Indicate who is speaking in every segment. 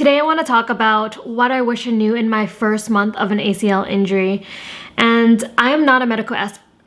Speaker 1: Today I want to talk about what I wish I knew in my first month of an ACL injury. And I am not a medical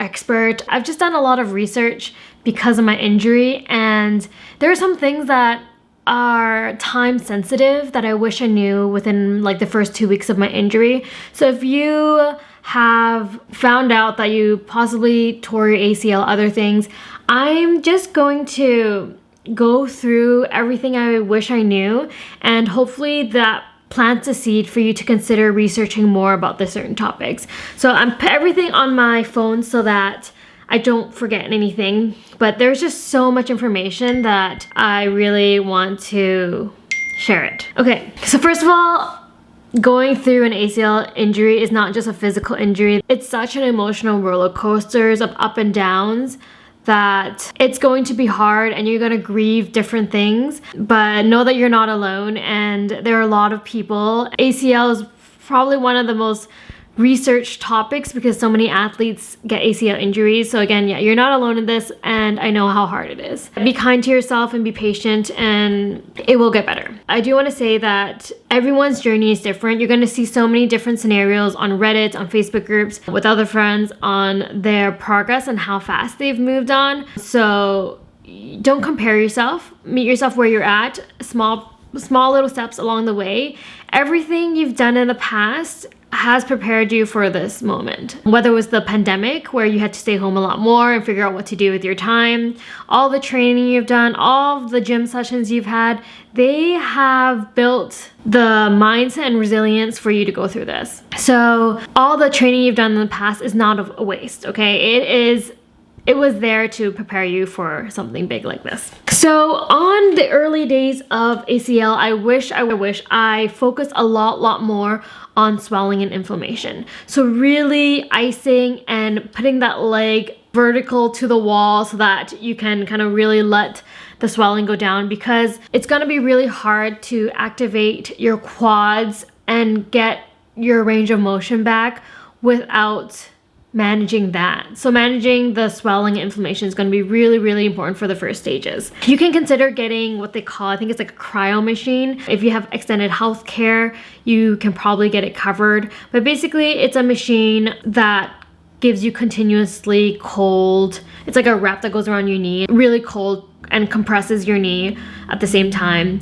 Speaker 1: expert. I've just done a lot of research because of my injury, and there are some things that are time sensitive that I wish I knew within like the first 2 weeks of my injury. So if you have found out that you possibly tore your ACL, other things, I'm just going to go through everything I wish I knew, and hopefully that plants a seed for you to consider researching more about the certain topics. So I'm put everything on my phone so that I don't forget anything, but there's just so much information that I really want to share it. Okay, so first of all, going through an ACL injury is not just a physical injury. It's such an emotional roller coaster of up and downs that it's going to be hard and you're going to grieve different things, but know that you're not alone, and there are a lot of people. ACL is probably one of the most researched topics because so many athletes get ACL injuries. So again, yeah, you're not alone in this, and I know how hard it is. Be kind to yourself and be patient, and it will get better. I do want to say that everyone's journey is different. You're going to see so many different scenarios on Reddit, on Facebook groups, with other friends on their progress and how fast they've moved on. So don't compare yourself. Meet yourself where you're at. Small little steps along the way. Everything you've done in the past has prepared you for this moment. Whether it was the pandemic where you had to stay home a lot more and figure out what to do with your time, all the training you've done, all of the gym sessions you've had, they have built the mindset and resilience for you to go through this. So all the training you've done in the past is not a waste, okay? It was there to prepare you for something big like this. So on the early days of ACL, I wish I focused a lot more on swelling and inflammation. So really icing and putting that leg vertical to the wall so that you can kind of really let the swelling go down, because it's gonna be really hard to activate your quads and get your range of motion back without managing that. So managing the swelling and inflammation is going to be really important for the first stages. You can consider getting what they call, I think it's like a Cryo Machine. If you have extended health care, you can probably get it covered. But basically it's a machine that gives you continuously cold, it's like a wrap that goes around your knee, really cold, and compresses your knee at the same time.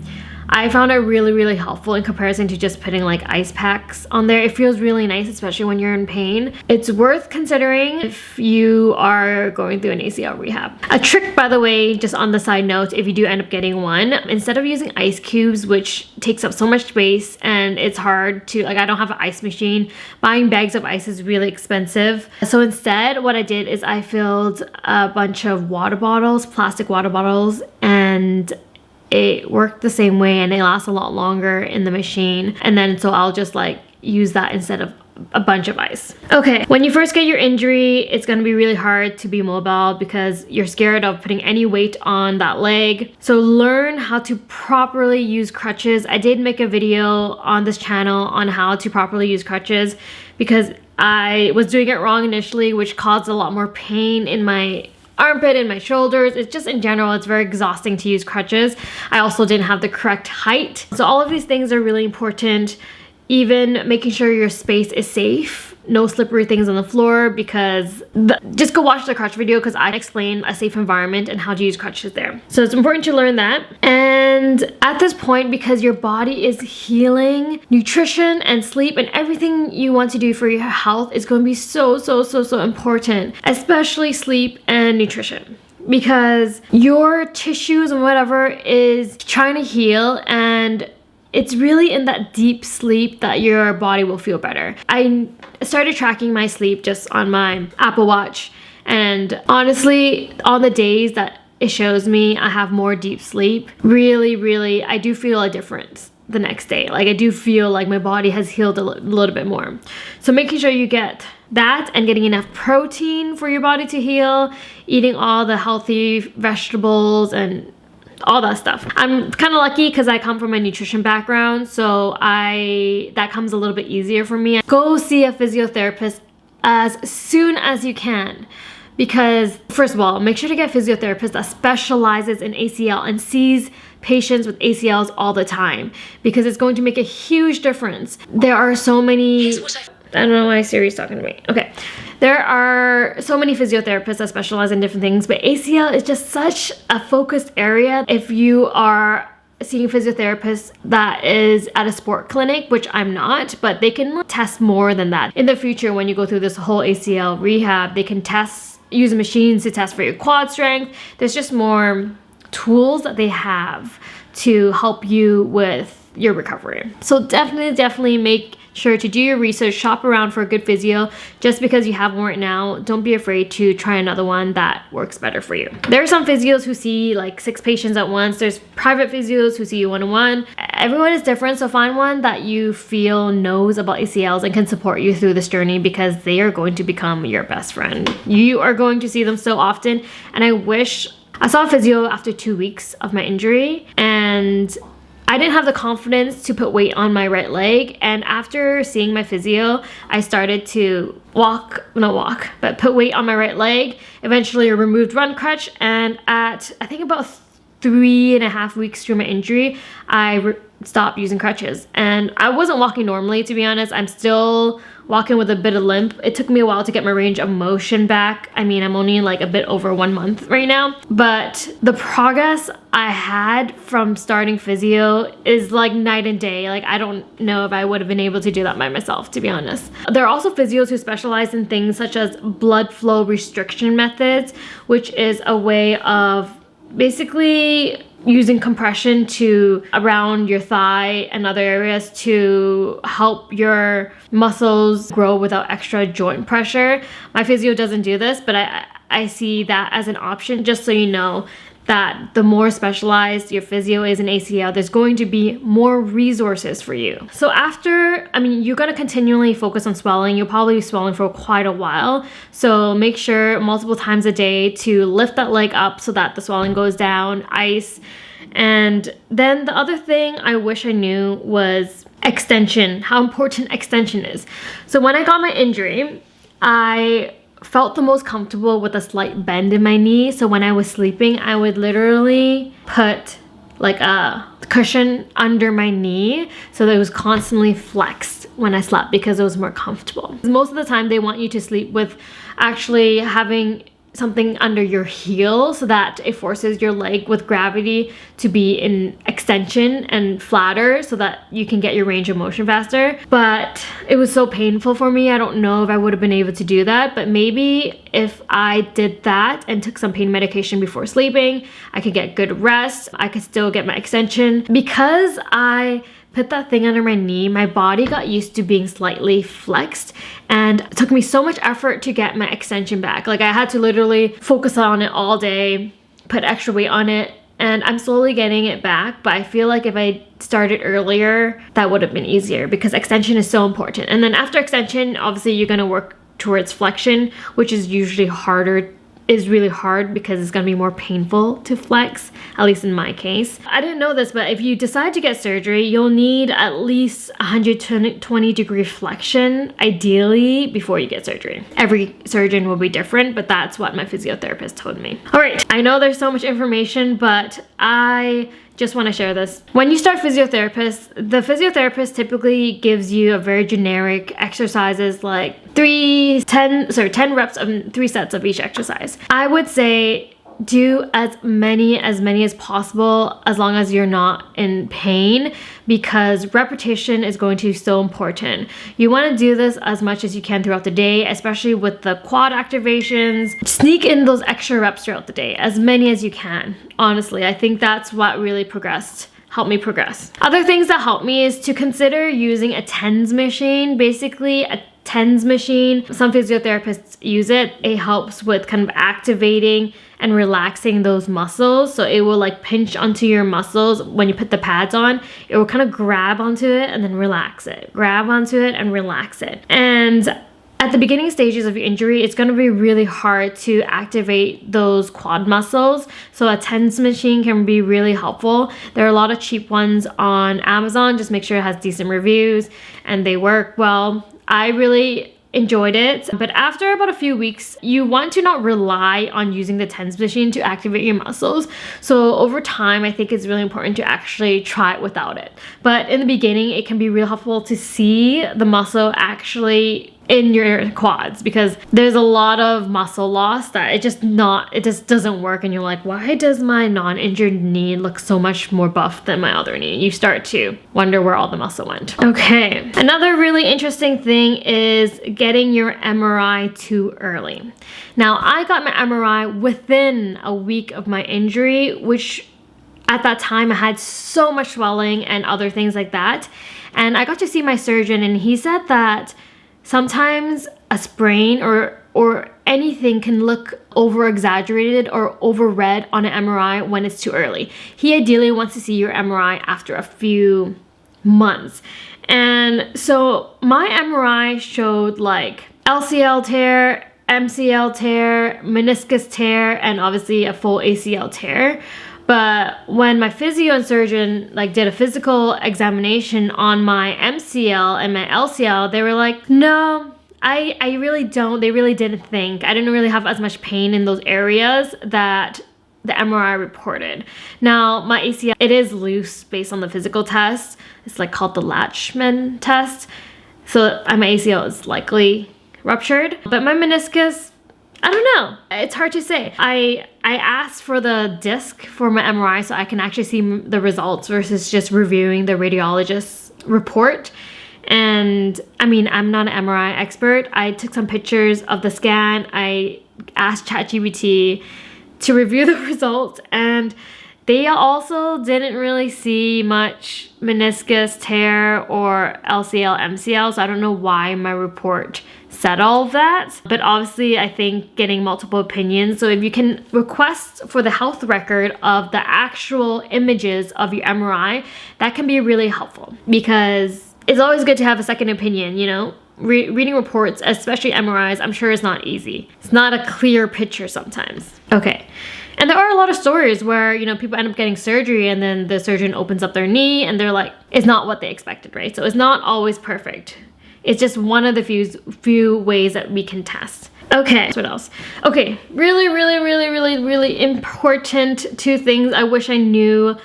Speaker 1: I found it really helpful in comparison to just putting like ice packs on there. It feels really nice, especially when you're in pain. It's worth considering if you are going through an ACL rehab. A trick, by the way, just on the side note, if you do end up getting one, instead of using ice cubes, which takes up so much space and it's hard to, like, I don't have an ice machine, buying bags of ice is really expensive. So instead, what I did is I filled a bunch of water bottles, plastic water bottles, and it worked the same way, and it lasts a lot longer in the machine. And then so I'll just like use that instead of a bunch of ice. Okay, when you first get your injury, it's gonna be really hard to be mobile because you're scared of putting any weight on that leg. So learn how to properly use crutches. I did make a video on this channel on how to properly use crutches because I was doing it wrong initially, which caused a lot more pain in my armpit and my shoulders. It's just in general, it's very exhausting to use crutches. I also didn't have the correct height. So all of these things are really important. Even making sure your space is safe, no slippery things on the floor, because just go watch the crutch video because I explain a safe environment and how to use crutches there. So it's important to learn that. And at this point, because your body is healing, nutrition and sleep and everything you want to do for your health is going to be so important, especially sleep and nutrition, because your tissues and whatever is trying to heal, and it's really in that deep sleep that your body will feel better. I started tracking my sleep just on my Apple Watch, and honestly, on the days that it shows me I have more deep sleep, really, I do feel a difference the next day. Like, I do feel like my body has healed a little bit more. So making sure you get that and getting enough protein for your body to heal, eating all the healthy vegetables and all that stuff. I'm kind of lucky because I come from a nutrition background, so that comes a little bit easier for me. Go see a physiotherapist as soon as you can, because first of all, make sure to get a physiotherapist that specializes in ACL and sees patients with ACLs all the time because it's going to make a huge difference. There are so many, I don't know why Siri's talking to me. Okay. There are so many physiotherapists that specialize in different things, but ACL is just such a focused area. If you are seeing a physiotherapist that is at a sport clinic, which I'm not, but they can test more than that. In the future, when you go through this whole ACL rehab, they can use machines to test for your quad strength. There's just more tools that they have to help you with your recovery. So definitely make sure to do your research, shop around for a good physio. Just because you have one right now, don't be afraid to try another one that works better for you. There are some physios who see like 6 patients at once. There's private physios who see you one-on-one. Everyone is different, so find one that you feel knows about ACLs and can support you through this journey, because they are going to become your best friend. You are going to see them so often, and I saw a physio after 2 weeks of my injury, and I didn't have the confidence to put weight on my right leg, and after seeing my physio, I started to put weight on my right leg, eventually removed run crutch, and at I think about 3.5 weeks through my injury, I stopped using crutches. And I wasn't walking normally, to be honest. I'm still walking with a bit of limp. It took me a while to get my range of motion back. I mean, I'm only like a bit over 1 month right now, but the progress I had from starting physio is like night and day. Like, I don't know if I would have been able to do that by myself, to be honest. There are also physios who specialize in things such as blood flow restriction methods, which is a way of basically using compression around your thigh and other areas to help your muscles grow without extra joint pressure. My physio doesn't do this, but I see that as an option, just so you know that the more specialized your physio is in ACL, there's going to be more resources for you. So you're gonna continually focus on swelling. You'll probably be swelling for quite a while. So make sure multiple times a day to lift that leg up so that the swelling goes down, ice. And then the other thing I wish I knew was extension, how important extension is. So when I got my injury, I felt the most comfortable with a slight bend in my knee. So when I was sleeping, I would literally put like a cushion under my knee so that it was constantly flexed when I slept, because it was more comfortable. Most of the time they want you to sleep with actually having something under your heel so that it forces your leg with gravity to be in extension and flatter so that you can get your range of motion faster. But it was so painful for me. I don't know if I would have been able to do that, but maybe if I did that and took some pain medication before sleeping, I could get good rest. I could still get my extension. Because I put that thing under my knee, my body got used to being slightly flexed, and it took me so much effort to get my extension back. Like, I had to literally focus on it all day, put extra weight on it, and I'm slowly getting it back. But I feel like if I started earlier, that would have been easier, because extension is so important. And then after extension, obviously you're gonna work towards flexion, which is usually really hard because it's gonna be more painful to flex, at least in my case. I didn't know this, but if you decide to get surgery, you'll need at least 120-degree flexion, ideally, before you get surgery. Every surgeon will be different, but that's what my physiotherapist told me. All right, I know there's so much information, but I just want to share this. When you start the physiotherapist typically gives you a very generic exercises, like 10 reps of 3 sets of each exercise. I would say do as many as possible, as long as you're not in pain, because repetition is going to be so important. You want to do this as much as you can throughout the day, especially with the quad activations. Sneak in those extra reps throughout the day, as many as you can. Honestly, I think that's what really helped me progress. Other things that helped me is to consider using a TENS machine. Basically, a TENS machine, some physiotherapists use it. It helps with kind of activating and relaxing those muscles. So it will like pinch onto your muscles when you put the pads on. It will kind of grab onto it and then relax it. Grab onto it and relax it. And at the beginning stages of your injury, it's going to be really hard to activate those quad muscles. So a TENS machine can be really helpful. There are a lot of cheap ones on Amazon. Just make sure it has decent reviews and they work well. I really enjoyed it. But after about a few weeks, you want to not rely on using the TENS machine to activate your muscles. So over time, I think it's really important to actually try it without it. But in the beginning, it can be real helpful to see the muscle actually in your quads, because there's a lot of muscle loss that it just doesn't work, and you're like, why does my non-injured knee look so much more buff than my other knee? You start to wonder where all the muscle went. Okay, another really interesting thing is getting your MRI too early. Now, I got my MRI within a week of my injury, which at that time I had so much swelling and other things like that. And I got to see my surgeon, and he said that sometimes a sprain or anything can look over exaggerated or over read on an MRI when it's too early. He ideally wants to see your MRI after a few months. And so my MRI showed like LCL tear, MCL tear, meniscus tear, and obviously a full ACL tear. But when my physio and surgeon did a physical examination on my MCL and my LCL, they were like, no, I really don't. They really didn't think. I didn't really have as much pain in those areas that the MRI reported. Now, my ACL, it is loose based on the physical test. It's called the Latchman test. So my ACL is likely ruptured. But my meniscus, I don't know. It's hard to say. I asked for the disc for my MRI so I can actually see the results versus just reviewing the radiologist's report. And I mean, I'm not an MRI expert. I took some pictures of the scan. I asked ChatGPT to review the results, and they also didn't really see much meniscus tear or LCL, MCL, so I don't know why my report said all of that. But obviously, I think getting multiple opinions, so if you can request for the health record of the actual images of your MRI, that can be really helpful, because it's always good to have a second opinion, you know? Reading reports, especially MRIs, I'm sure it's not easy. It's not a clear picture sometimes. Okay. And there are a lot of stories where, people end up getting surgery and then the surgeon opens up their knee and they're like, it's not what they expected, right? So it's not always perfect. It's just one of the few ways that we can test. Okay, what else? Okay, really important 2 things I wish I knew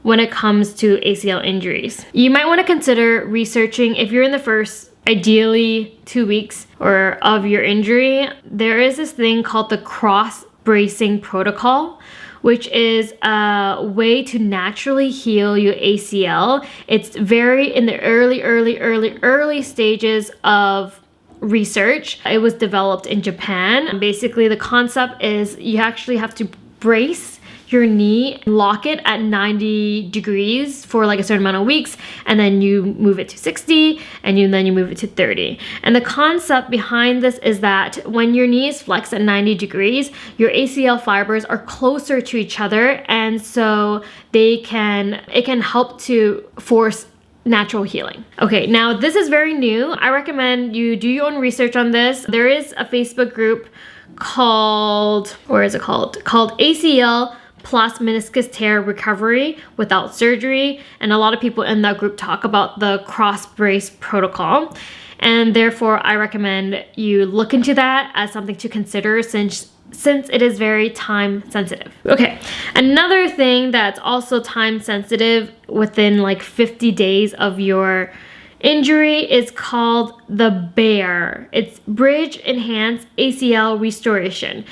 Speaker 1: when it comes to ACL injuries. You might want to consider researching if you're in the first, ideally 2 weeks of your injury. There is this thing called the cross bracing protocol, which is a way to naturally heal your ACL. It's very in the early stages of research. It was developed in Japan. And basically, the concept is you actually have to brace your knee, lock it at 90 degrees for a certain amount of weeks, and then you move it to 60, and then you move it to 30. And the concept behind this is that when your knee is flexed at 90 degrees, your ACL fibers are closer to each other, and so it can help to force natural healing. Okay, now this is very new. I recommend you do your own research on this. There is a Facebook group called ACL plus meniscus tear recovery without surgery, and a lot of people in that group talk about the cross brace protocol, and therefore I recommend you look into that as something to consider since it is very time sensitive. Okay, another thing that's also time sensitive within 50 days of your injury is called the BEAR. It's Bridge Enhanced ACL Restoration.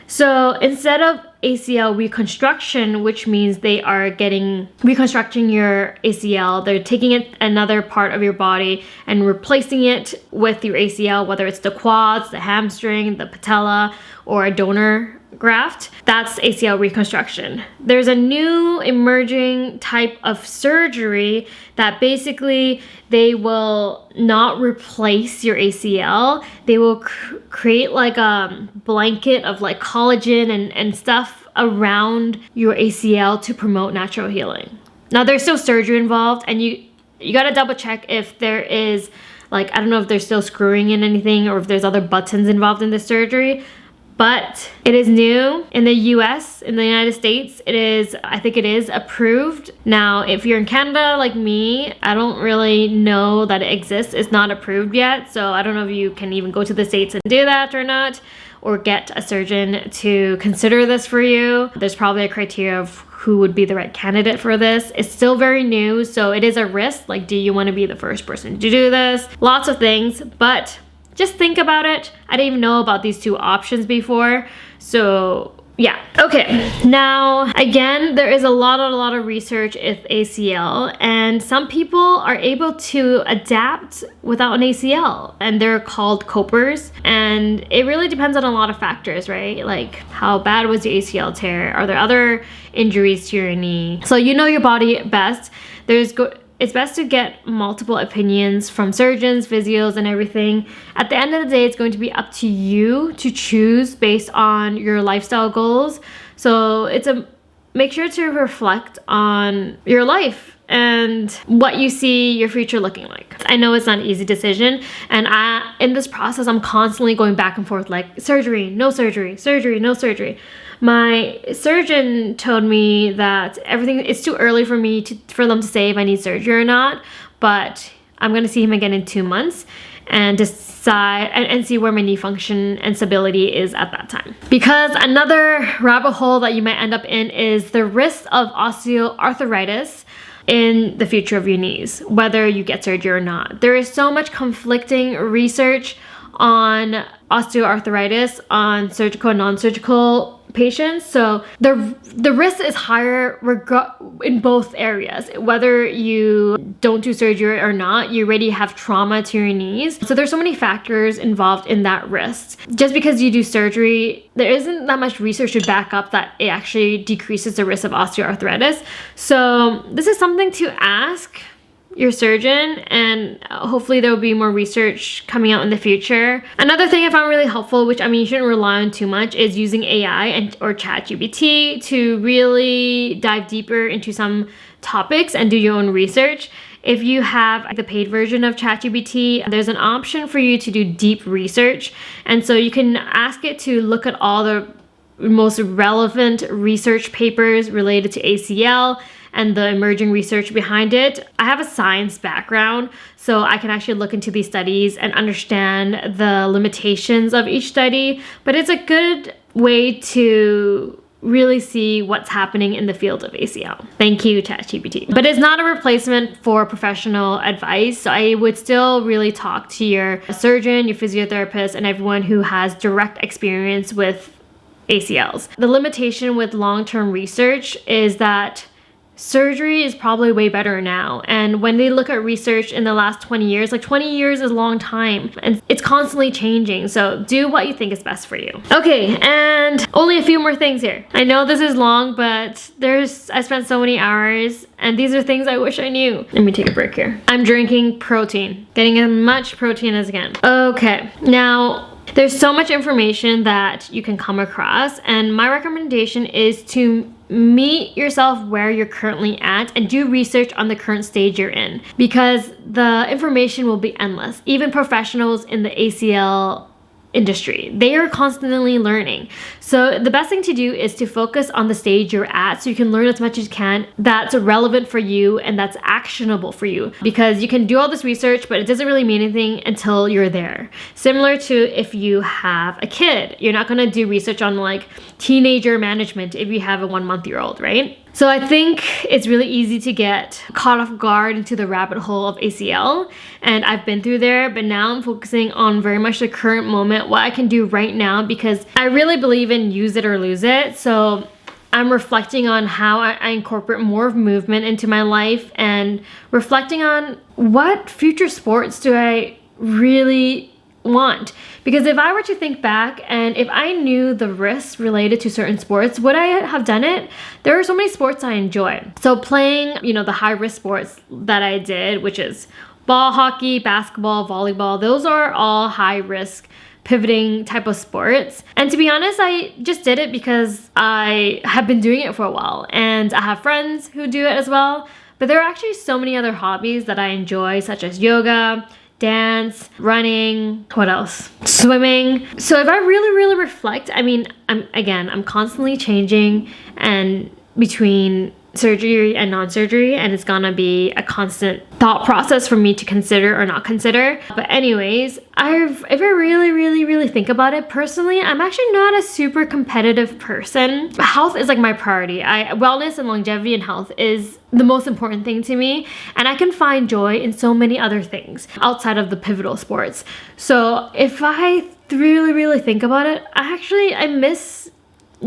Speaker 1: So instead of ACL reconstruction, which means they are reconstructing your ACL, they're taking it another part of your body and replacing it with your ACL, whether it's the quads, the hamstring, the patella, or a donor graft. That's ACL reconstruction. There's a new emerging type of surgery that basically they will not replace your ACL. They will create a blanket of collagen and stuff around your ACL to promote natural healing. Now there's still surgery involved, and you gotta double check if there is I don't know if they're still screwing in anything or if there's other buttons involved in the surgery. but it is new in the US, in the United States. I think it is approved. Now, if you're in Canada like me, I don't really know that it exists. It's not approved yet, so I don't know if you can even go to the States and do that or not, or get a surgeon to consider this for you. There's probably a criteria of who would be the right candidate for this. It's still very new, so it is a risk. Like, do you want to be the first person to do this? Lots of things, but just think about it. I didn't even know about these two options before, so yeah. Okay, now again, there is a lot of research with ACL, and some people are able to adapt without an ACL, and they're called copers, and it really depends on a lot of factors, right? Like, how bad was your ACL tear? Are there other injuries to your knee? So you know your body best. It's best to get multiple opinions from surgeons, physios, and everything. At the end of the day, it's going to be up to you to choose based on your lifestyle goals. So make sure to reflect on your life and what you see your future looking like. I know it's not an easy decision, and in this process, I'm constantly going back and forth, like surgery, no surgery, surgery, no surgery. My surgeon told me that it's too early for them to say if I need surgery or not, but I'm gonna see him again in 2 months and decide and see where my knee function and stability is at that time. Because another rabbit hole that you might end up in is the risk of osteoarthritis in the future of your knees, whether you get surgery or not. There is so much conflicting research on osteoarthritis on surgical and non-surgical patients. So the risk is higher in both areas. Whether you don't do surgery or not, you already have trauma to your knees. So there's so many factors involved in that risk. Just because you do surgery, there isn't that much research to back up that it actually decreases the risk of osteoarthritis. So this is something to ask your surgeon, and hopefully there will be more research coming out in the future. Another thing I found really helpful, which you shouldn't rely on too much, is using AI or ChatGPT to really dive deeper into some topics and do your own research. If you have the paid version of ChatGPT, there's an option for you to do deep research, and so you can ask it to look at all the most relevant research papers related to ACL and the emerging research behind it. I have a science background, so I can actually look into these studies and understand the limitations of each study, but it's a good way to really see what's happening in the field of ACL. Thank you, ChatGPT. But it's not a replacement for professional advice, so I would still really talk to your surgeon, your physiotherapist, and everyone who has direct experience with ACLs. The limitation with long-term research is that surgery is probably way better now, and when they look at research in the last 20 years, like 20 years is a long time, and it's constantly changing, so do what you think is best for you. Okay, and only a few more things here. I know this is long, but I spent so many hours, and these are things I wish I knew. Let me take a break here. I'm drinking protein, getting as much protein as I can. Okay, now there's so much information that you can come across, and my recommendation is to meet yourself where you're currently at and do research on the current stage you're in, because the information will be endless. Even professionals in the ACL industry, they are constantly learning. So the best thing to do is to focus on the stage you're at, so you can learn as much as you can that's relevant for you and that's actionable for you, because you can do all this research, but it doesn't really mean anything until you're there. Similar to if you have a kid, you're not going to do research on like teenager management if you have a 1-month-old, right? So I think it's really easy to get caught off guard into the rabbit hole of ACL, and I've been through there, but now I'm focusing on very much the current moment, what I can do right now, because I really believe in use it or lose it. So I'm reflecting on how I incorporate more movement into my life, and reflecting on what future sports do I really want. Because if I were to think back, and if I knew the risks related to certain sports, would I have done it? There are so many sports I enjoy. So playing, the high risk sports that I did, which is ball hockey, basketball, volleyball, those are all high risk pivoting type of sports. And to be honest, I just did it because I have been doing it for a while, and I have friends who do it as well. But there are actually so many other hobbies that I enjoy, such as yoga, dance, running, what else? Swimming. So if I really reflect, I mean, I'm constantly changing and between surgery and non-surgery, and it's gonna be a constant thought process for me to consider or not consider. But anyways, if I really think about it, personally, I'm actually not a super competitive person. Health is like my priority. Wellness and longevity and health is the most important thing to me, and I can find joy in so many other things outside of the pivotal sports. So if I really think about it, I miss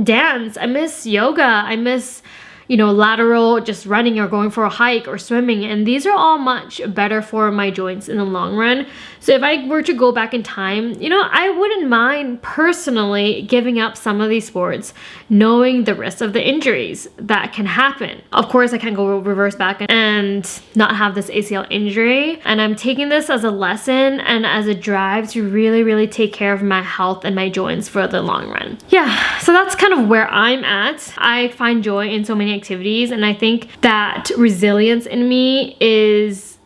Speaker 1: dance, I miss yoga, I miss lateral, just running or going for a hike or swimming. And these are all much better for my joints in the long run. So if I were to go back in time, I wouldn't mind personally giving up some of these sports, knowing the risk of the injuries that can happen. Of course, I can't go reverse back and not have this ACL injury. And I'm taking this as a lesson and as a drive to really take care of my health and my joints for the long run. Yeah, so that's kind of where I'm at. I find joy in so many activities, and I think that resilience in me is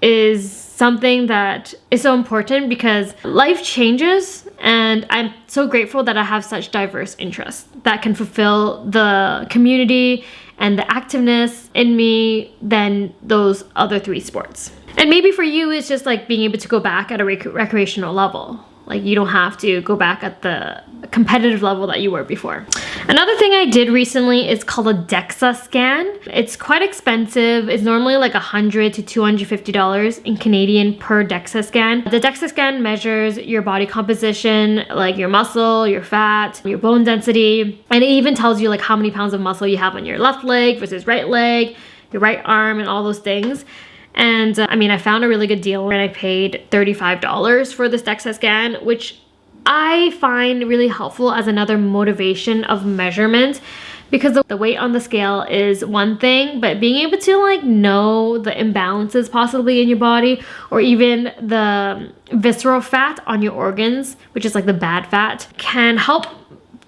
Speaker 1: something that is so important because life changes, and I'm so grateful that I have such diverse interests that can fulfill the community and the activeness in me than those other 3 sports. And maybe for you, it's just like being able to go back at a recreational level. Like, you don't have to go back at the competitive level that you were before. Another thing I did recently is called a DEXA Scan. It's quite expensive. It's normally like $100 to $250 in Canadian per DEXA Scan. The DEXA Scan measures your body composition, like your muscle, your fat, your bone density, and it even tells you like how many pounds of muscle you have on your left leg versus right leg, your right arm, and all those things. And I found a really good deal, and I paid $35 for this DEXA Scan, which I find really helpful as another motivation of measurement, because the weight on the scale is one thing, but being able to know the imbalances possibly in your body, or even the visceral fat on your organs, which is like the bad fat, can help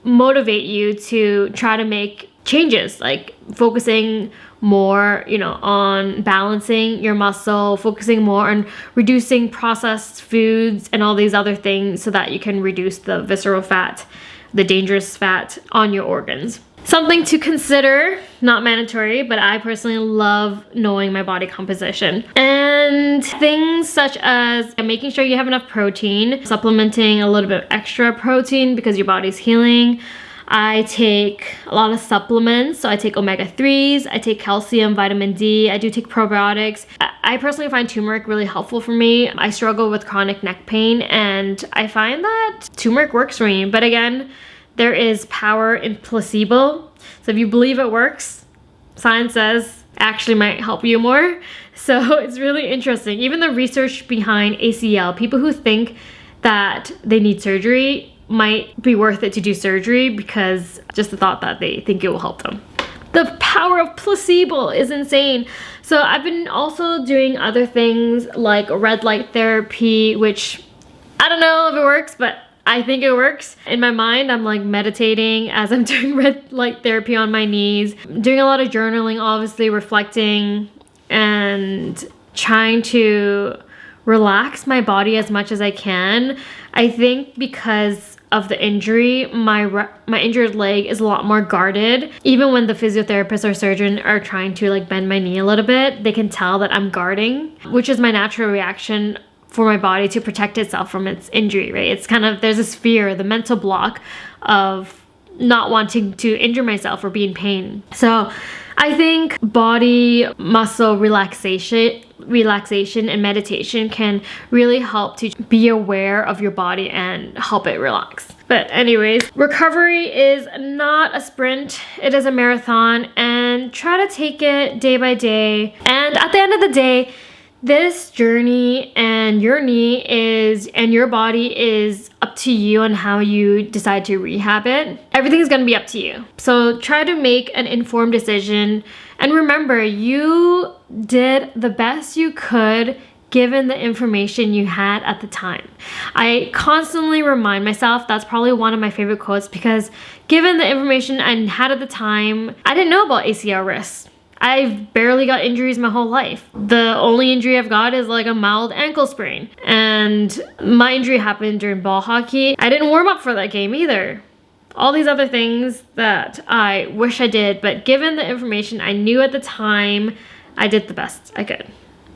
Speaker 1: motivate you to try to make changes, like focusing more, on balancing your muscle, focusing more on reducing processed foods and all these other things so that you can reduce the visceral fat, the dangerous fat on your organs. Something to consider, not mandatory, but I personally love knowing my body composition. And things such as making sure you have enough protein, supplementing a little bit of extra protein because your body's healing. I take a lot of supplements, so I take omega-3s, I take calcium, vitamin D, I do take probiotics. I personally find turmeric really helpful for me. I struggle with chronic neck pain, and I find that turmeric works for me. But again, there is power in placebo. So if you believe it works, science says actually might help you more. So it's really interesting. Even the research behind ACL, people who think that they need surgery might be worth it to do surgery because just the thought that they think it will help them. The power of placebo is insane. So I've been also doing other things like red light therapy, which I don't know if it works, but I think it works. In my mind, I'm like meditating as I'm doing red light therapy on my knees. I'm doing a lot of journaling, obviously reflecting and trying to relax my body as much as I can. I think because of the injury, my injured leg is a lot more guarded. Even when the physiotherapist or surgeon are trying to like bend my knee a little bit, they can tell that I'm guarding, which is my natural reaction for my body to protect itself from its injury, right? It's kind of, there's this fear, the mental block of not wanting to injure myself or be in pain. So I think body muscle relaxation and meditation can really help to be aware of your body and help it relax. But anyways, recovery is not a sprint, it is a marathon, and try to take it day by day. And at the end of the day, this journey and your knee is, and your body is up to you on how you decide to rehab it. Everything is going to be up to you. So try to make an informed decision. And remember, you did the best you could given the information you had at the time. I constantly remind myself, that's probably one of my favorite quotes, because given the information I had at the time, I didn't know about ACL risks. I've barely got injuries my whole life. The only injury I've got is like a mild ankle sprain. And my injury happened during ball hockey. I didn't warm up for that game either. All these other things that I wish I did, but given the information I knew at the time, I did the best I could.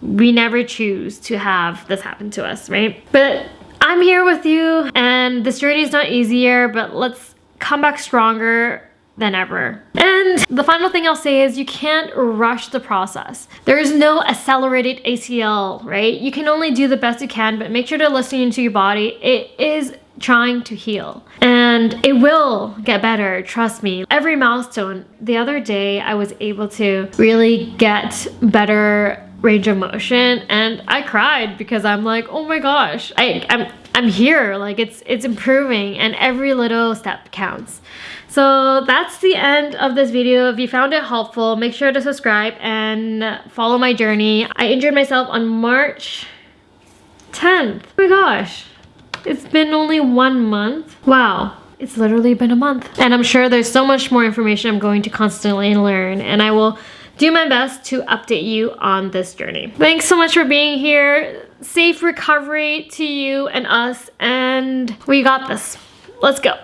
Speaker 1: We never choose to have this happen to us, right? But I'm here with you, and this journey is not easier, but let's come back stronger than ever. And the final thing I'll say is you can't rush the process. There is no accelerated ACL, right? You can only do the best you can, but make sure to listen to your body. It is trying to heal, and it will get better, trust me. Every milestone. The other day I was able to really get better range of motion, and I cried because I'm like, oh my gosh, I'm here, like it's improving, and every little step counts. So that's the end of this video. If you found it helpful, make sure to subscribe and follow my journey. I injured myself on March 10th. Oh my gosh. It's been only 1 month. Wow, it's literally been a month. And I'm sure there's so much more information I'm going to constantly learn, and I will do my best to update you on this journey. Thanks so much for being here. Safe recovery to you and us, and we got this. Let's go.